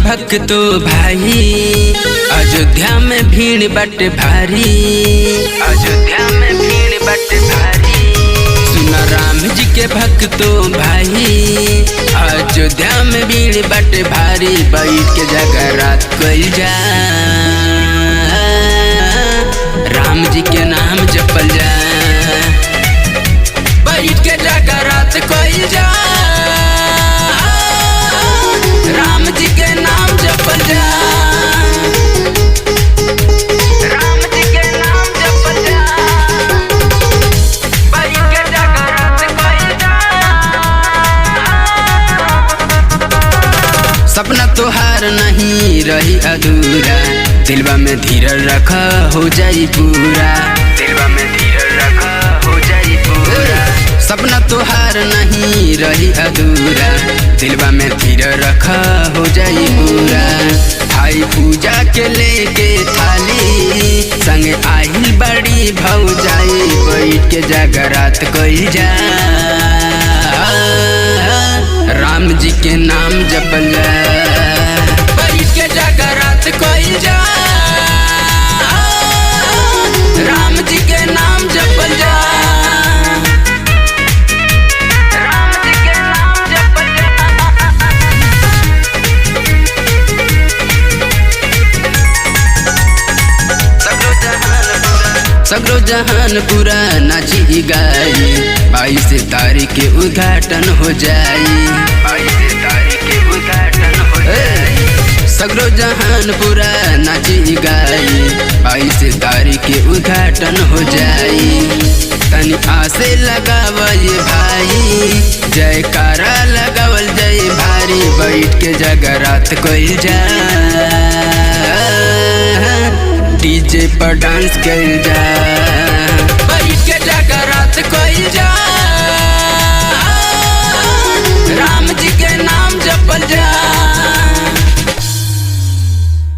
भक्तो भाई, अयोध्या में भीड़ बट भारी, अयोध्या में भीड़ बट भारी। सुना राम जी के भक्तो भाई, अयोध्या में भीड़ बट भारी। बैठ के जगरात कइल जा, राम जी के नाम जपल जा। बैठ के जगरात कइल जा, राम जी के नाम जपल जा, राम जी के नाम जपल जा। बैठ के जगरात कइल जा। सपना तोहार नहीं रही अधूरा, दिलवा में धीरज रखा हो जाई पूरा, दिलवा में धीरज रखा हो जाई पूरा। सपना तोहार नहीं रही अधूरा, दिलवा में धीरज रखा हो जाई पूरा। भाई पूजा के लेके थाली, संगे आहिल बड़ी भौजाई। बैठ के जगरात कइल जा, राम जी के नाम जपल जा। बैठ के जगरात कइल जा, राम जी के नाम जपल जा, राम जी के नाम जपल जा। सगरो जहान पूरा नाची गाई, 22 तारीख के उद्घाटन हो जाई, 22 तारीख के उद्घाटन हो जाई। सगरो जहान पूरा नाची गाई, 22 तारीख के उद्घाटन हो जाई। तनी आसे लगावल भाई, जयकारा लगावल जय भारी। बैठ के जगरात कइल जा, डीजे पर डांस कइल जा।